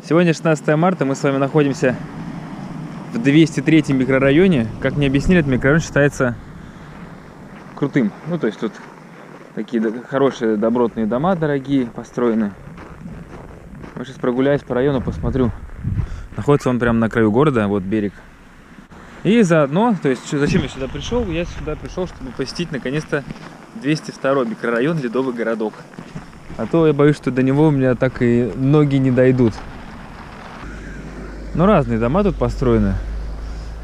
Сегодня 16 марта, мы с вами находимся в 203 микрорайоне. Как мне объяснили, этот микрорайон считается крутым. Ну, то есть тут такие хорошие, добротные дома, дорогие, построены. Я сейчас прогуляюсь по району, посмотрю. Находится он прямо на краю города, вот берег. И заодно, то есть зачем я сюда пришел? Я сюда пришел, чтобы посетить наконец-то 202 микрорайон, Ледовый городок. А то я боюсь, что до него у меня так и ноги не дойдут. Ну, разные дома тут построены.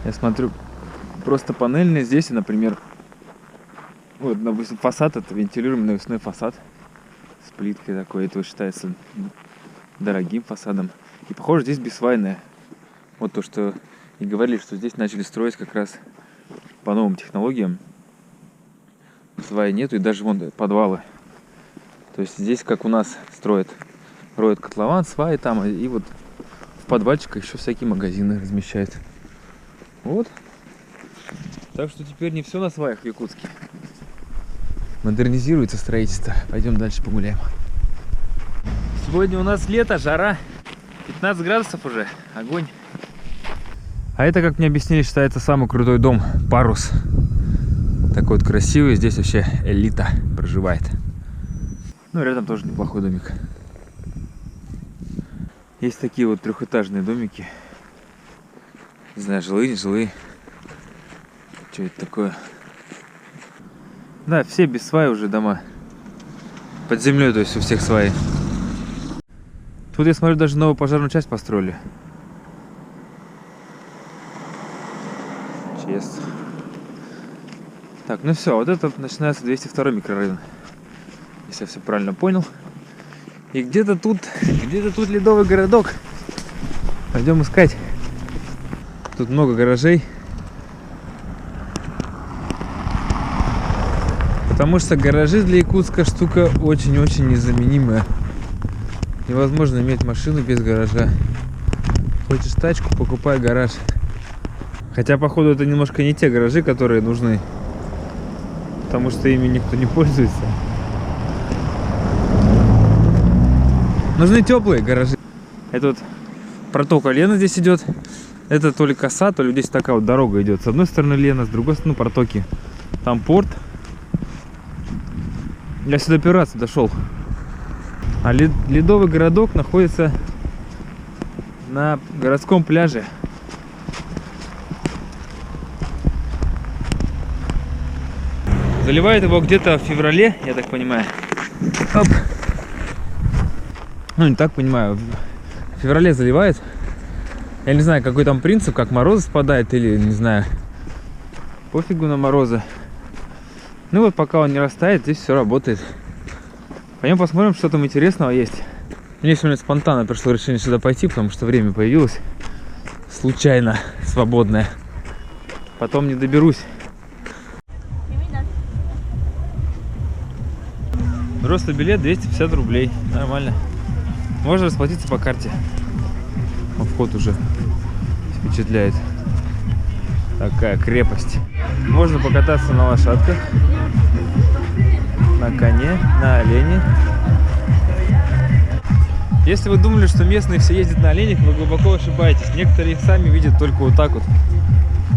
Я смотрю, просто панельные. Здесь, например, вот, допустим, фасад, это вентилируемый навесной фасад с плиткой такой. Это считается дорогим фасадом. И похоже, здесь бисвайная. Вот то, что и говорили, что здесь начали строить как раз по новым технологиям. Сваи нету, и даже вон подвалы. То есть здесь, как у нас строят, роют котлован, сваи там, и вот в подвальчиках еще всякие магазины размещают. Вот. Так что теперь не все на сваях в Якутске. Модернизируется строительство. Пойдем дальше погуляем. Сегодня у нас лето, жара. 15 градусов уже. Огонь. А это, как мне объяснили, считается самый крутой дом. Парус. Такой вот красивый. Здесь вообще элита проживает. Ну, рядом тоже неплохой домик. Есть такие вот трехэтажные домики. Не знаю, жилые, не жилые. Что это такое? Да, все без сваи уже дома. Под землей, то есть у всех сваи. Тут я смотрю, даже новую пожарную часть построили. Честно. Так, ну все, вот это начинается 202 микрорайон. Если я все правильно понял. И где-то тут Ледовый городок. Пойдем искать. Тут много гаражей. Потому что гаражи для Якутска штука очень-очень незаменимая. Невозможно иметь машину без гаража. Хочешь тачку, покупай гараж. Хотя, походу, это немножко не те гаражи, которые нужны. Потому что ими никто не пользуется. Нужны теплые гаражи. Это вот протока Лена здесь идет. Это то ли коса, то ли здесь такая вот дорога идет. С одной стороны Лена, с другой стороны протоки. Там порт. Я сюда первый раз дошел. А Ледовый городок находится на городском пляже. Заливает его где-то в феврале, я так понимаю. Оп. Ну, не так понимаю. В феврале заливает. Я не знаю, какой там принцип, как морозы спадает или, не знаю. Пофигу на морозы. Ну вот, пока он не растает, здесь все работает. Пойдем посмотрим, что там интересного есть. Мне сегодня спонтанно пришло решение сюда пойти, потому что время появилось. Случайно, свободное. Потом не доберусь. Взрослый билет 250 рублей. Нормально. Можно расплатиться по карте. Вход уже впечатляет. Такая крепость. Можно покататься на лошадках, на коне, на олене. Если вы думали, что местные все ездят на оленях, вы глубоко ошибаетесь. Некоторые их сами видят только вот так вот.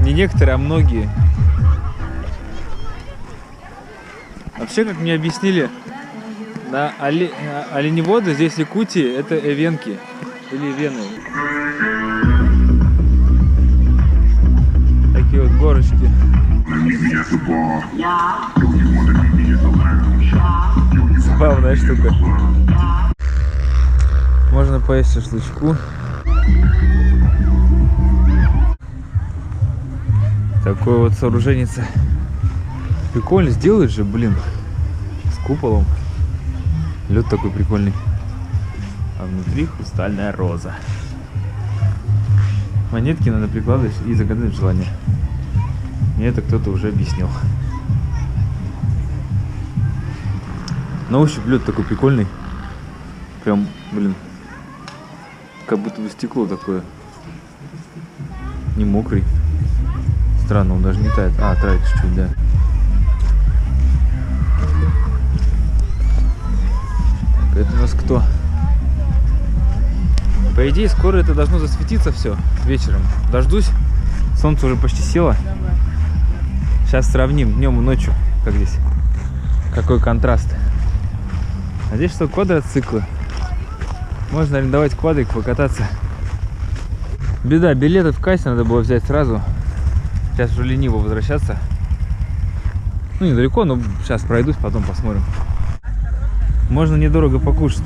Не некоторые, а многие. Вообще, как мне объяснили, на оленеводы здесь в Якутии это эвенки или вены. Такие вот горочки. Забавная штука. Можно поесть шашлычку. Такое вот сооружение. Прикольно сделают же, блин. С куполом. Лед такой прикольный. А внутри хрустальная роза. Монетки надо прикладывать и загадать желание. Мне это кто-то уже объяснил. На ощупь лед такой прикольный. Прям, блин. Как будто бы стекло такое. Не мокрый. Странно, он даже не тает. А, тает чуть-чуть, да. Это у нас кто? По идее, скоро это должно засветиться все вечером. Дождусь. Солнце уже почти село. Сейчас сравним днем и ночью, как здесь. Какой контраст. А здесь что, квадроциклы. Можно арендовать квадрик, покататься. Беда, билеты в кассе надо было взять сразу. Сейчас уже лениво возвращаться. Ну, недалеко, но сейчас пройдусь, потом посмотрим. Можно недорого покушать.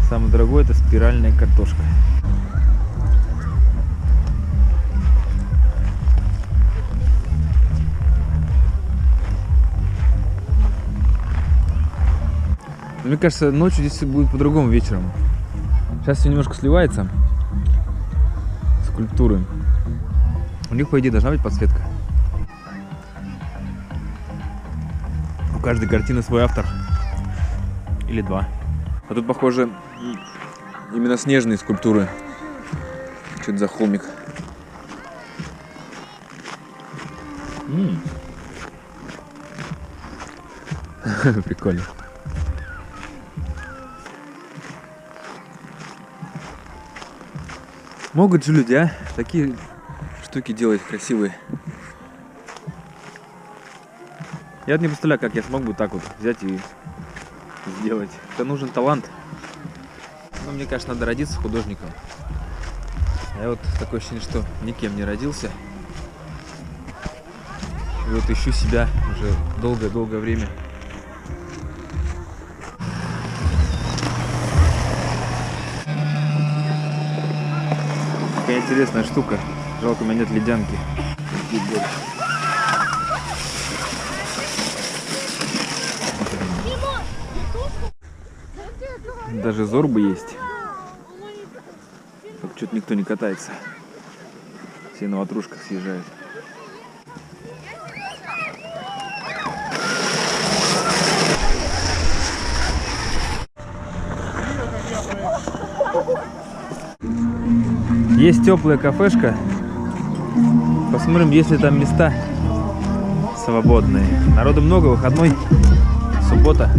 Самое дорогое — это спиральная картошка. Мне кажется, ночью здесь будет по-другому вечером. Сейчас все немножко сливается. Скульптуры. У них, по идее, должна быть подсветка. У каждой картины свой автор. Или два. А тут, похоже, именно снежные скульптуры. Что это за холмик? Прикольно. Могут же люди, а? Такие штуки делать красивые. Я не представляю, как я смог бы так вот взять и сделать. Это нужен талант. Ну, мне кажется, надо родиться художником. Я вот такое ощущение, что никем не родился. И вот ищу себя уже долгое-долгое время. Такая интересная штука. Жалко, у меня нет ледянки. Даже зорбы есть. Только что-то никто не катается. Все на ватрушках съезжают. Есть теплая кафешка. Посмотрим, есть ли там места свободные. Народу много, выходной, суббота.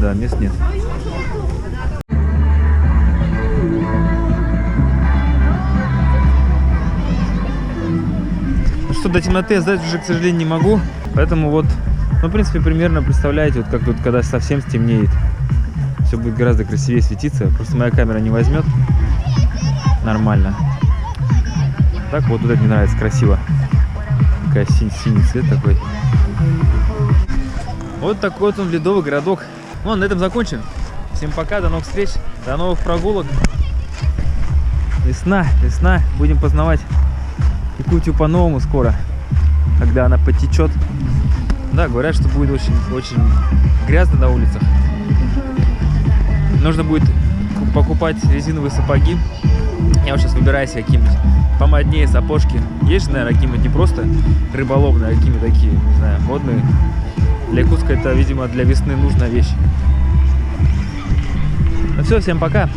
Да, мест нет. Ну что, до темноты я сдать уже, к сожалению, не могу. Поэтому вот, ну, в принципе, примерно представляете, вот как тут, когда совсем стемнеет. Все будет гораздо красивее светиться. Просто моя камера не возьмет нормально. Так вот это мне нравится, красиво. Такая синий цвет такой. Вот такой вот он, ледовый городок. Ну, на этом закончим. Всем пока, до новых встреч, до новых прогулок. Весна. Будем познавать Якутию по-новому скоро, когда она потечет. Да, говорят, что будет очень грязно на улицах. Нужно будет покупать резиновые сапоги. Я вот сейчас выбираю себе какие-нибудь помоднее сапожки. Есть же, наверное, какие-нибудь не просто рыболовные, а какие-нибудь такие, не знаю, модные. Для Якутска это, видимо, для весны нужная вещь. Ну все, всем пока.